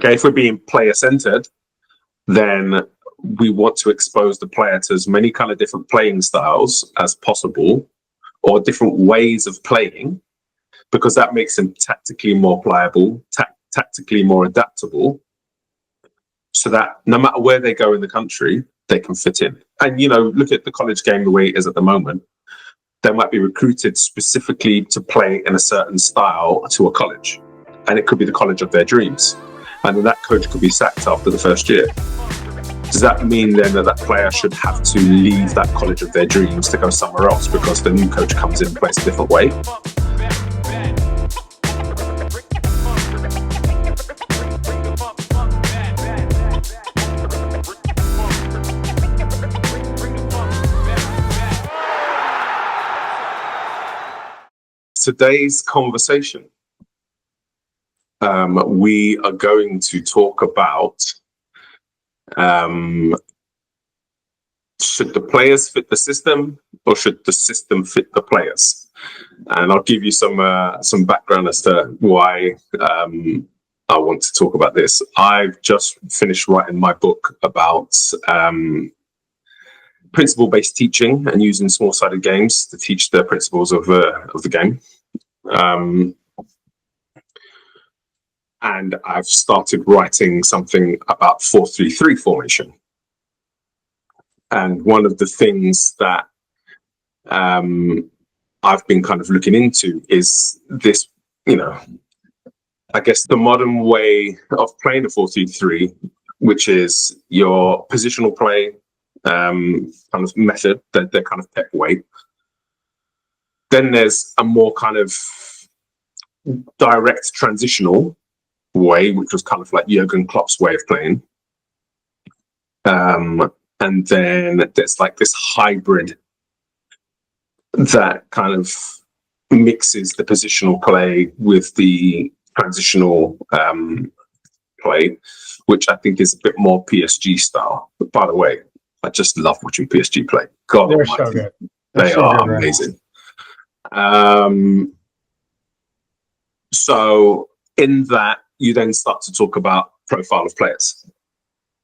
Okay, if we're being player-centered, then we want to expose the player to as many kind of different playing styles as possible, or different ways of playing, because that makes them tactically more pliable, tactically more adaptable, so that no matter where they go in the country, they can fit in. And, you know, look at the college game the way it is at the moment. They might be recruited specifically to play in a certain style to a college, and it could be the college of their dreams. And then that coach could be sacked after the first year. Does that mean then that that player should have to leave that college of their dreams to go somewhere else because the new coach comes in and plays a different way? Today's conversation, we are going to talk about should the players fit the system, or should the system fit the players? And I'll give you some background as to why I want to talk about this. I've just finished writing my book about principle-based teaching and using small-sided games to teach the principles of the game. And I've started writing something about 4-3-3 formation. And one of the things that I've been kind of looking into is this, you know, I guess the modern way of playing the 4-3-3, which is your positional play kind of method, that they're kind of Pep way. Then there's a more kind of direct transitional way, which was kind of like Jurgen Klopp's way of playing. And then there's like this hybrid that kind of mixes the positional play with the transitional play, which I think is a bit more PSG style. But by the way, I just love watching PSG play. God, they're so good. They are amazing. So in that, you then start to talk about profile of players,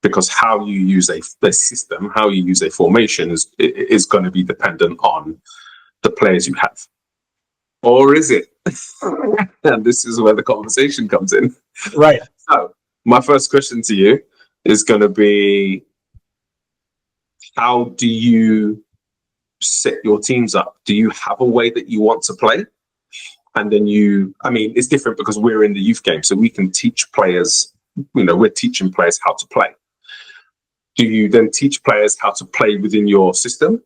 because how you use a system, how you use a formation is going to be dependent on the players you have. Or is it? And this is where the conversation comes in. Right. So my first question to you is going to be, how do you set your teams up? Do you have a way that you want to play? And then I mean, it's different because we're in the youth game, so we can teach players, you know, we're teaching players how to play. Do you then teach players how to play within your system?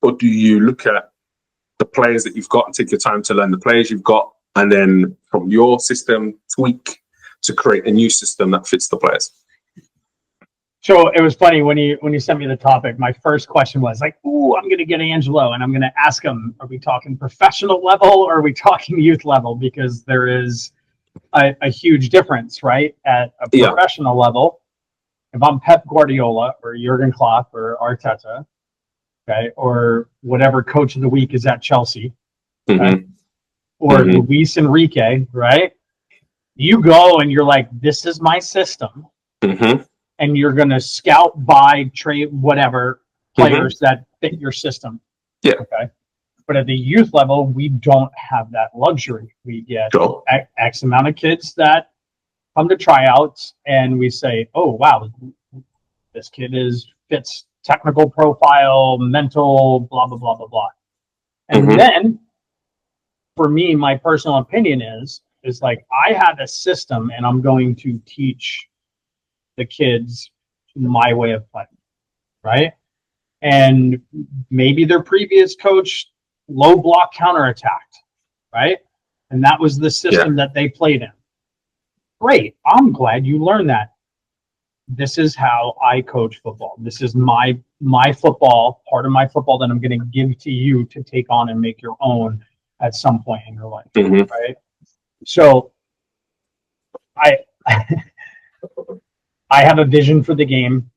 Or do you look at the players that you've got and take your time to learn the players you've got, and then from your system tweak to create a new system that fits the players? So it was funny when you sent me the topic, my first question was like, ooh, I'm going to get Angelo and I'm going to ask him, are we talking professional level or are we talking youth level? Because there is a huge difference, right? At a professional level, if I'm Pep Guardiola or Jurgen Klopp or Arteta, okay, or whatever coach of the week is at Chelsea, okay, or Luis Enrique, right? You go and you're like, this is my system. And you're going to scout, buy, trade, whatever players that fit your system. Yeah. Okay. But at the youth level, we don't have that luxury. We get X amount of kids that come to tryouts, and we say, oh, wow, this kid fits technical profile, mental, blah, blah, blah, blah, blah. And then, for me, my personal opinion is like, I have a system, and I'm going to teach the kids my way of playing, right? And maybe their previous coach low block counterattacked, right? And that was the system that they played in. Great. I'm glad you learned that. This is how I coach football. This is my football, part of my football that I'm going to give to you to take on and make your own at some point in your life, right? So I have a vision for the game,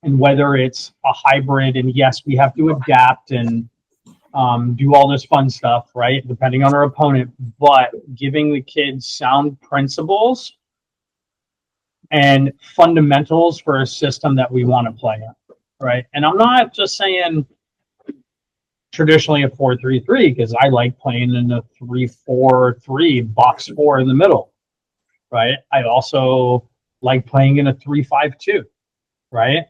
and whether it's a hybrid, and yes, we have to adapt and do all this fun stuff, right? Depending on our opponent, but giving the kids sound principles and fundamentals for a system that we want to play in, right? And I'm not just saying traditionally a 4-3-3, because I like playing in a 3-4-3, box 4 in the middle, right? I also like playing in a 3-5-2, right?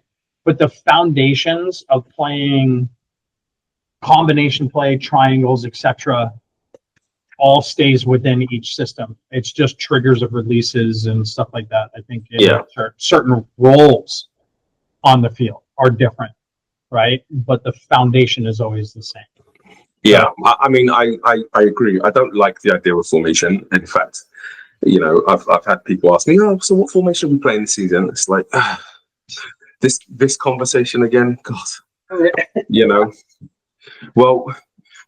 But the foundations of playing combination play, triangles, etc., all stays within each system. It's just triggers of releases and stuff like that. I think certain roles on the field are different, right? But the foundation is always the same. Yeah, I mean, I agree. I don't like the idea of formation. In fact, you know, I've had people ask me, "Oh, so what formation are we playing this season?" It's like this conversation again. God, you know. Well,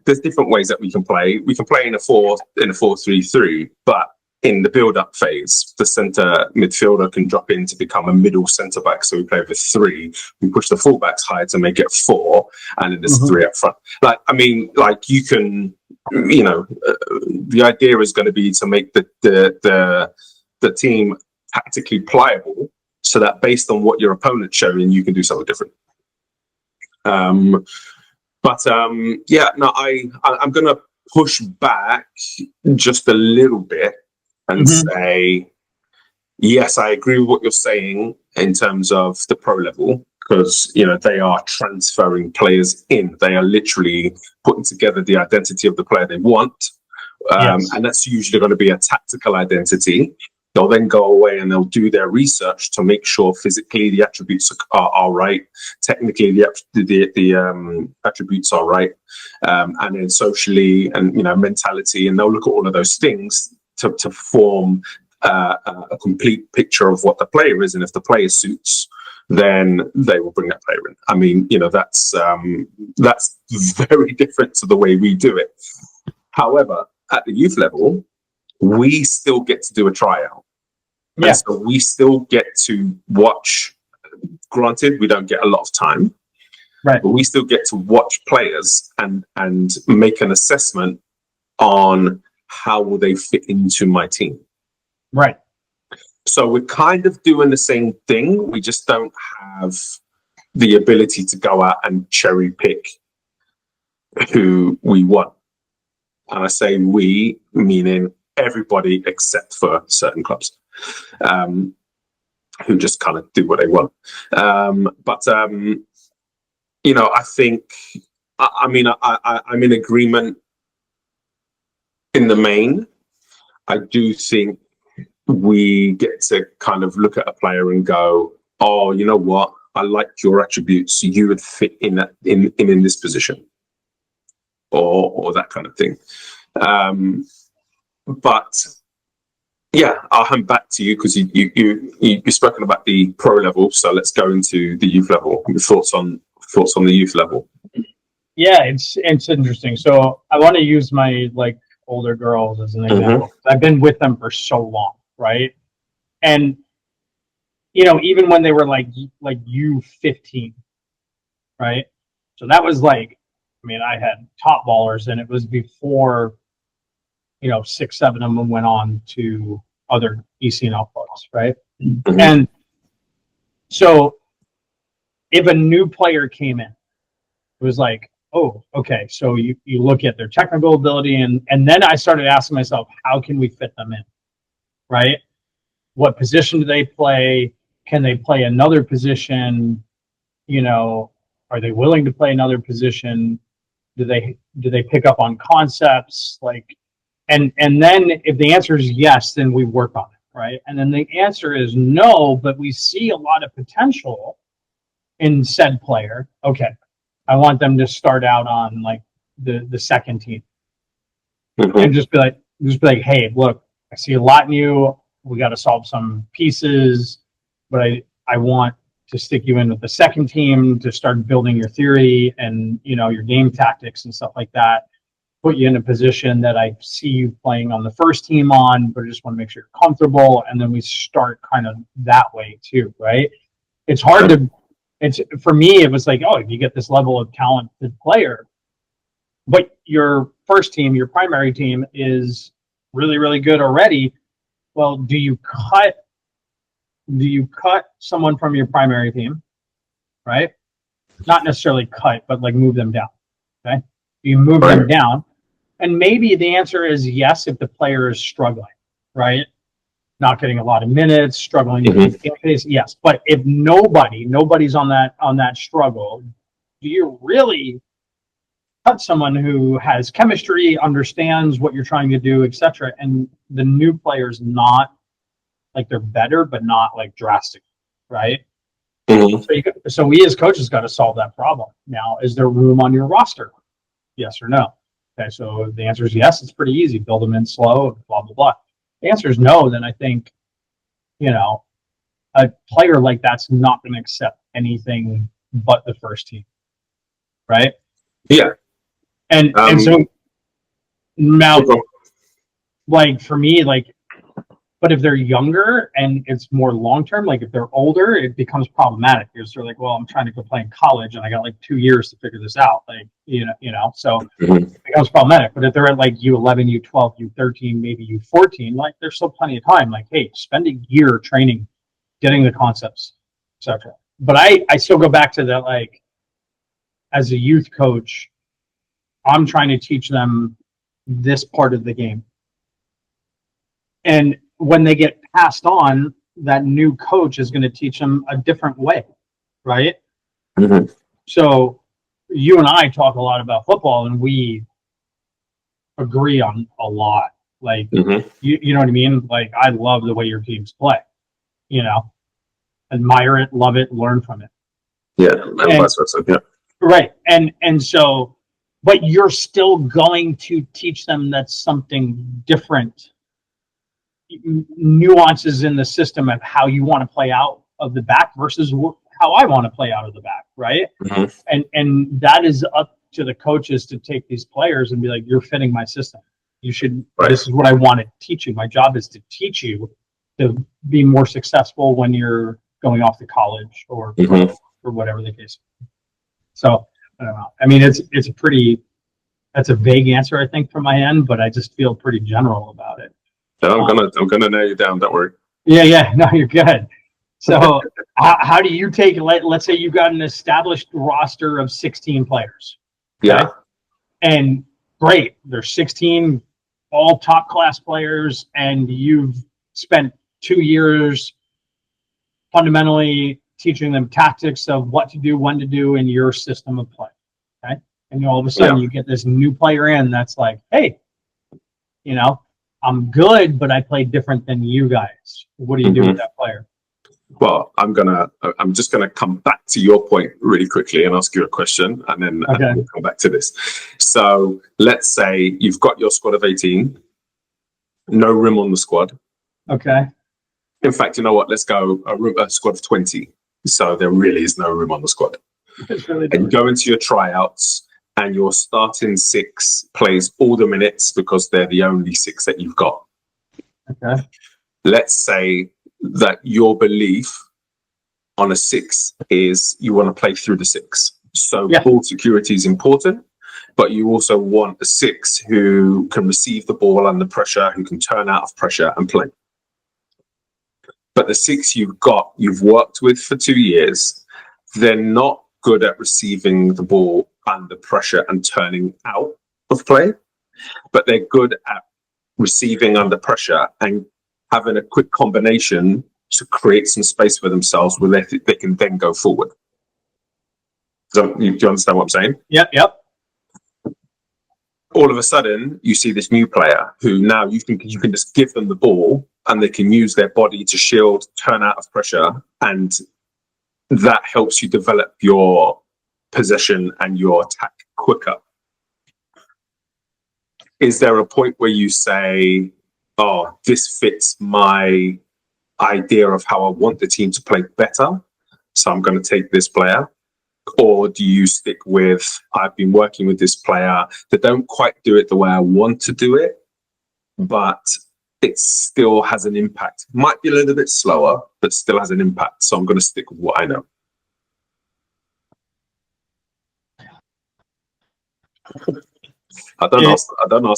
there's different ways that we can play. We can play in a 4-3-3, but in the build-up phase, the centre midfielder can drop in to become a middle centre-back. So we play with 3. We push the fullbacks high to make it 4, and then there's 3 up front. Like, I mean, like you can, you know, the idea is going to be to make the team tactically pliable, so that based on what your opponent's showing, you can do something different. Yeah, no, I'm going to push back just a little bit and say, yes, I agree with what you're saying in terms of the pro level, because, you know, they are transferring players in. They are literally putting together the identity of the player they want. And that's usually going to be a tactical identity. They'll then go away and they'll do their research to make sure physically the attributes are right, technically the attributes are right, and then socially and, you know, mentality, and they'll look at all of those things to form a complete picture of what the player is. And if the player suits, then they will bring that player in. I mean, you know, that's very different to the way we do it. However, at the youth level, we still get to do a tryout. Yeah. And so we still get to watch. Granted, we don't get a lot of time, right? But we still get to watch players and make an assessment on how will they fit into my team. Right. So we're kind of doing the same thing. We just don't have the ability to go out and cherry pick who we want. And I say we, meaning everybody except for certain clubs, who just kind of do what they want. You know, I think, I mean, I'm in agreement in the main. I do think we get to kind of look at a player and go, oh, you know what? I like your attributes. So you would fit in that in this position, or that kind of thing. But yeah, I'll hand back to you, because you've spoken about the pro level. So let's go into the youth level. Your thoughts on the youth level? Yeah, it's interesting. So I want to use my older girls as an example. I've been with them for so long, right? And you know, even when they were like U15, right? So that was I mean, I had top ballers, and it was before, you know, 6, 7 of them went on to other ECNL clubs, right? And so if a new player came in, it was like, oh, okay, so you look at their technical ability, and then I started asking myself, how can we fit them in, right? What position do they play? Can they play another position? You know, are they willing to play another position? Do they pick up on concepts? And then if the answer is yes, then we work on it, right? And then the answer is no, but we see a lot of potential in said player. Okay, I want them to start out on the second team, and just be like, hey, look, I see a lot in you. We got to solve some pieces, but I want to stick you in with the second team to start building your theory and, you know, your game tactics and stuff like that. Put you in a position that I see you playing on the first team on, but I just want to make sure you're comfortable. And then we start kind of that way too, right? It's hard for me, it was like, oh, if you get this level of talented player, but your first team, your primary team is really, really good already. Well, do you cut do you cut someone from your primary team, right? Not necessarily cut, but like move them down. Okay, you move them down, and maybe the answer is yes if the player is struggling, right? Not getting a lot of minutes, struggling to keep game pace. Yes, but if nobody's on that struggle, do you really cut someone who has chemistry, understands what you're trying to do, etc., and the new player's not like they're better, but not like drastic, right? So we as coaches got to solve that problem. Now, is there room on your roster? Yes or no? Okay, so the answer is yes. It's pretty easy. Build them in slow, blah, blah, blah. The answer is no, then I think, a player like that's not going to accept anything but the first team, right? Yeah. And so now, like for me, like, but if they're younger and it's more long term, like if they're older, it becomes problematic because they're like, well, I'm trying to go play in college and I got like 2 years to figure this out. Like, so it becomes problematic. But if they're at like U11, U12, U13, maybe U14, like there's still plenty of time. Like, hey, spend a year training, getting the concepts, etc. But I still go back to that, like, as a youth coach, I'm trying to teach them this part of the game. And when they get passed on, that new coach is going to teach them a different way, right? So you and I talk a lot about football, and we agree on a lot. Like, you know what I mean? Like, I love the way your teams play, admire it, love it, learn from it. Yeah, and vice versa. Yeah. Right. And so, but you're still going to teach them that something different, nuances in the system of how you want to play out of the back versus how I want to play out of the back, right? And that is up to the coaches to take these players and be like, you're fitting my system. You should, this is what I want to teach you. My job is to teach you to be more successful when you're going off to college or whatever the case. So I don't know. I mean, that's a vague answer, I think, from my end, but I just feel pretty general about it. I'm gonna nail you down. Don't worry. Yeah. No, you're good. So, how do you take? Let's say you've got an established roster of 16 players. Okay? Yeah. And great, there's 16 all top class players, and you've spent 2 years fundamentally teaching them tactics of what to do, when to do in your system of play. Okay, and all of a sudden you get this new player in that's like, hey, I'm good, but I play different than you guys. What do you do with that player? Well, I'm just gonna come back to your point really quickly and ask you a question, and then we'll come back to this. So let's say you've got your squad of 18, no room on the squad. Okay. In fact, you know what? Let's go a squad of 20. So there really is no room on the squad. Really and you go into your tryouts, and your starting 6 plays all the minutes because they're the only 6 that you've got. Okay. Let's say that your belief on a 6 is you want to play through the 6. So ball security is important, but you also want a 6 who can receive the ball under pressure, who can turn out of pressure and play. But the 6 you've worked with for 2 years, they're not good at receiving the ball under pressure and turning out of play, but they're good at receiving under pressure and having a quick combination to create some space for themselves where they can then go forward. Do you understand what I'm saying? Yep. All of a sudden, you see this new player who now you think you can just give them the ball and they can use their body to shield, turn out of pressure, and that helps you develop your possession and your attack quicker. Is there a point where you say, oh, this fits my idea of how I want the team to play better, so I'm going to take this player? Or do you stick with, I've been working with this player, they don't quite do it the way I want to do it, but it still has an impact. Might be a little bit slower, but still has an impact. So I'm going to stick with what I know. I don't ask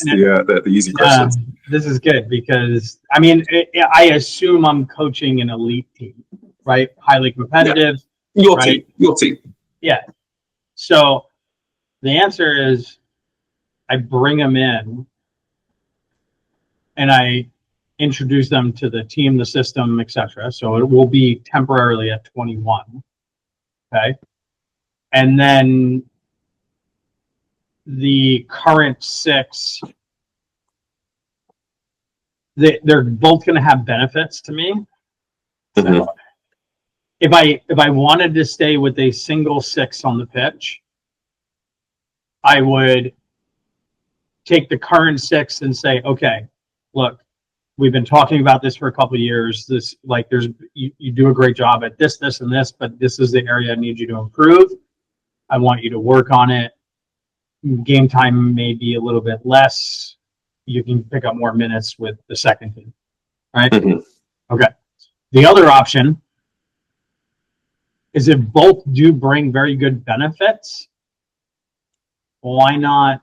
the easy questions. This is good because I mean, I assume I'm coaching an elite team, right? Highly competitive. Yeah. Your team. Yeah. So the answer is, I bring them in, and I introduce them to the team, the system, etc. So it will be temporarily at 21. Okay. And then the current 6, they're both going to have benefits to me. Mm-hmm. So if I wanted to stay with a single 6 on the pitch, I would take the current 6 and say, okay, look, we've been talking about this for a couple of years. This, like, you do a great job at this, and this, but this is the area I need you to improve. I want you to work on it. Game time may be a little bit less. You can pick up more minutes with the second team, right? Mm-hmm. Okay. The other option is if both do bring very good benefits, why not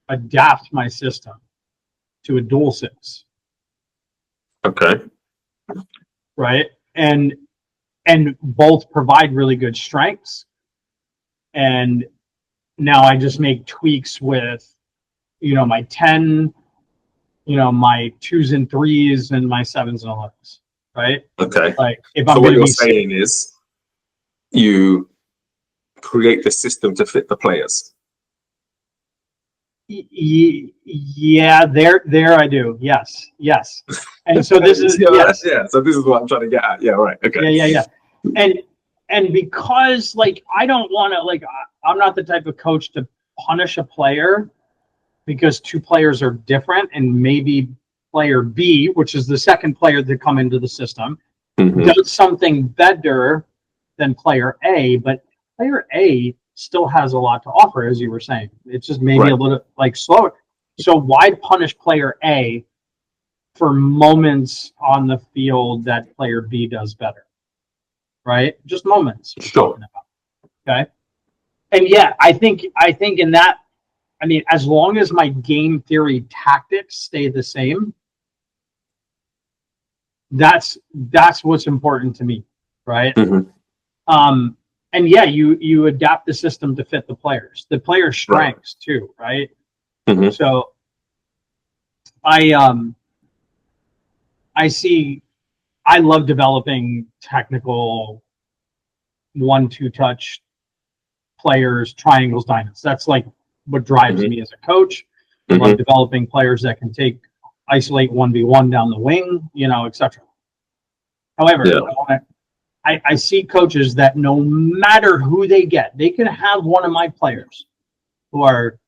adapt my system to a dual 6? Okay. Right? And both provide really good strengths. And now I just make tweaks with, my 10, my 2s and 3s and my 7s and 11s, right? Okay. Like, if so I'm what going to you're be saying is you create the system to fit the players. Yeah, there I do. Yes. And so this is yes. Yeah. So this is what I'm trying to get at. Yeah. Right. Okay. Yeah. And because, like, I don't want to, like, I'm not the type of coach to punish a player because 2 players are different, and maybe player B, which is the second player to come into the system, Mm-hmm. does something better than player A, but player A still has a lot to offer, as you were saying. It's just maybe a little, like, slower. So why punish player A for moments on the field that player B does better? Right? Just moments. Sure. Okay. And yeah, I think in that, I mean, as long as my game theory tactics stay the same, that's what's important to me, right? Mm-hmm. And yeah, you adapt the system to fit the players' strengths too, right? Mm-hmm. So I love developing technical 1-2 touch players, triangles, diamonds. That's like what drives me as a coach. I love developing players that can isolate 1v1 down the wing, etc. However, I see coaches that no matter who they get, they can have one of my players who are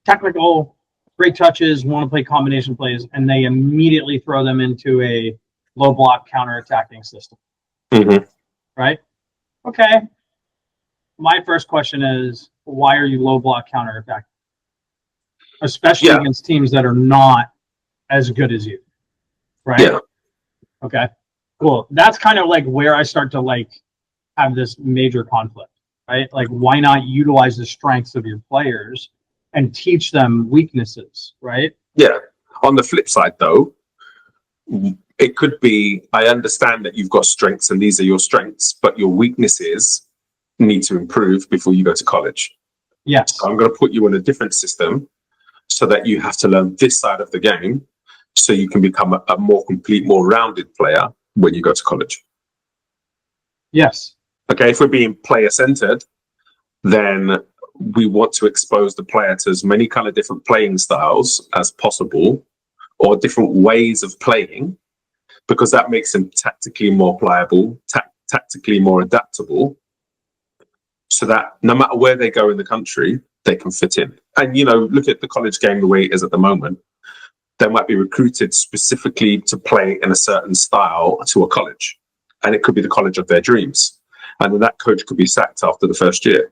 technical, great touches, want to play combination plays, and they immediately throw them into a low block counter-attacking system. Mm-hmm. Right? Okay. My first question is, why are you low block counter-attacking? Especially against teams that are not as good as you. Right? Yeah. Okay. Cool. That's kind of like where I start to, like, have this major conflict, right? Like, why not utilize the strengths of your players and teach them weaknesses, right? Yeah. On the flip side, though, it could be, I understand that you've got strengths and these are your strengths, but your weaknesses need to improve before you go to college. Yes. I'm going to put you in a different system so that you have to learn this side of the game so you can become a more complete, more rounded player when you go to college. Yes. Okay, if we're being player-centered, then we want to expose the player to as many kind of different playing styles as possible, or different ways of playing, because that makes them tactically more pliable, tactically more adaptable, so that no matter where they go in the country, they can fit in. And, look at the college game the way it is at the moment. They might be recruited specifically to play in a certain style to a college, and it could be the college of their dreams. And then that coach could be sacked after the first year.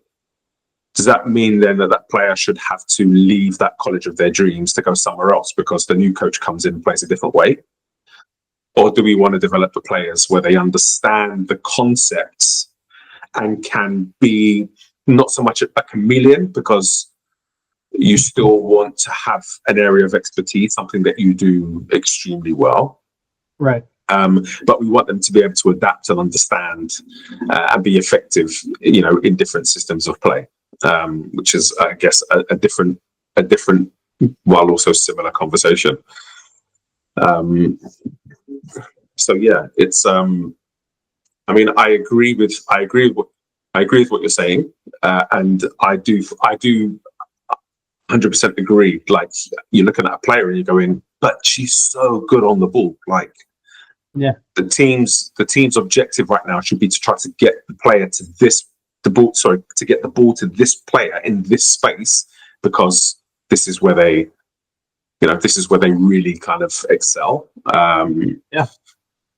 Does that mean then that player should have to leave that college of their dreams to go somewhere else because the new coach comes in and plays a different way? Or do we want to develop the players where they understand the concepts and can be not so much a chameleon, because You still want to have an area of expertise, something that you do extremely well. Right. But we want them to be able to adapt and understand and be effective, in different systems of play, which is, I guess, a different, while also similar conversation. So yeah, it's. I mean, I agree with what you're saying, and I do 100% agree. Like, you're looking at a player and you're going, but she's so good on the ball. Like, yeah, the team's objective right now should be to try to get the player to get the ball to this player in this space, because this is where they really kind of excel. Yeah.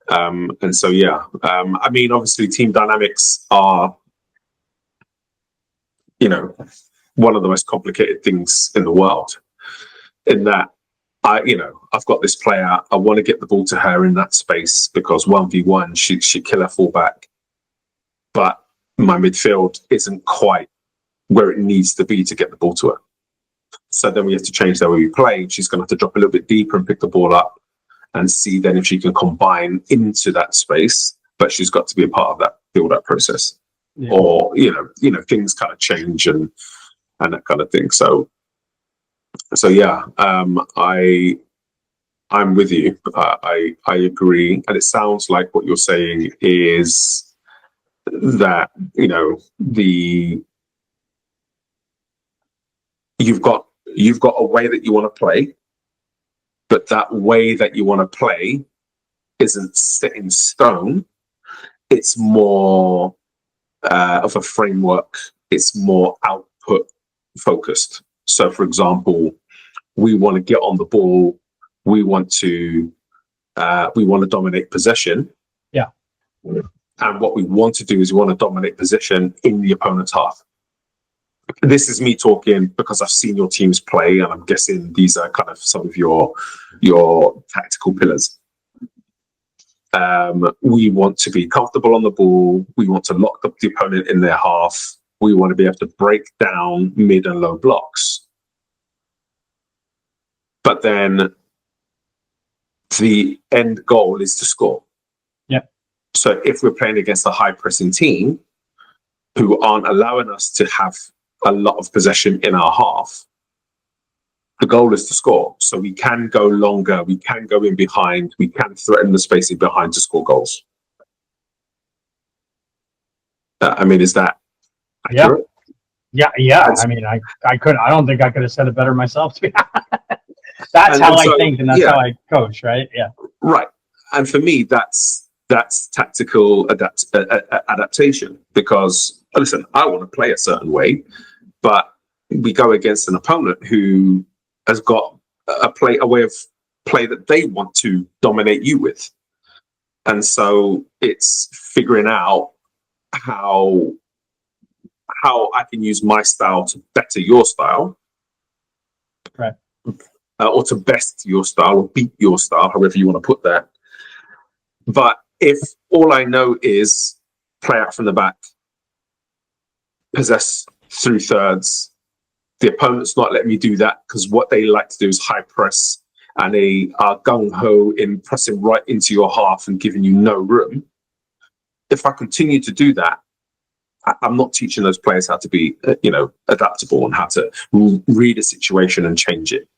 And so, yeah, I mean, obviously team dynamics are, one of the most complicated things in the world, in that I've got this player, I want to get the ball to her in that space because 1v1, she'd kill her fullback, but my midfield isn't quite where it needs to be to get the ball to her. So then we have to change the way we play. She's going to have to drop a little bit deeper and pick the ball up and see then if she can combine into that space, but she's got to be a part of that build-up process. Yeah. Or, things kind of change and that kind of thing. So yeah, I'm with you. I agree. And it sounds like what you're saying is that, you've got a way that you want to play, but that way that you want to play isn't set in stone. It's more of a framework. It's more output focused. So, for example, we want to get on the ball. We want to dominate possession. Yeah. And what we want to do is we want to dominate possession in the opponent's half. This is me talking because I've seen your teams play, and I'm guessing these are kind of some of your tactical pillars. We want to be comfortable on the ball. We want to lock up the opponent in their half. We want to be able to break down mid and low blocks. But then the end goal is to score. Yeah. So if we're playing against a high pressing team who aren't allowing us to have a lot of possession in our half, the goal is to score. So we can go longer, we can go in behind, we can threaten the space in behind to score goals. I mean, is that accurate? Yeah. I mean, I don't think I could have said it better myself. That's how I think, and that's how I coach, right? Yeah. Right. And for me, that's tactical adaptation, because, listen, I want to play a certain way, but we go against an opponent who has got a way of play that they want to dominate you with. And so it's figuring out how I can use my style to better your style. Right. Or to best your style, or beat your style, however you want to put that. But if all I know is play out from the back, possess through thirds, the opponent's not letting me do that, because what they like to do is high press, and they are gung-ho in pressing right into your half and giving you no room. If I continue to do that, I'm not teaching those players how to be, adaptable and how to read a situation and change it.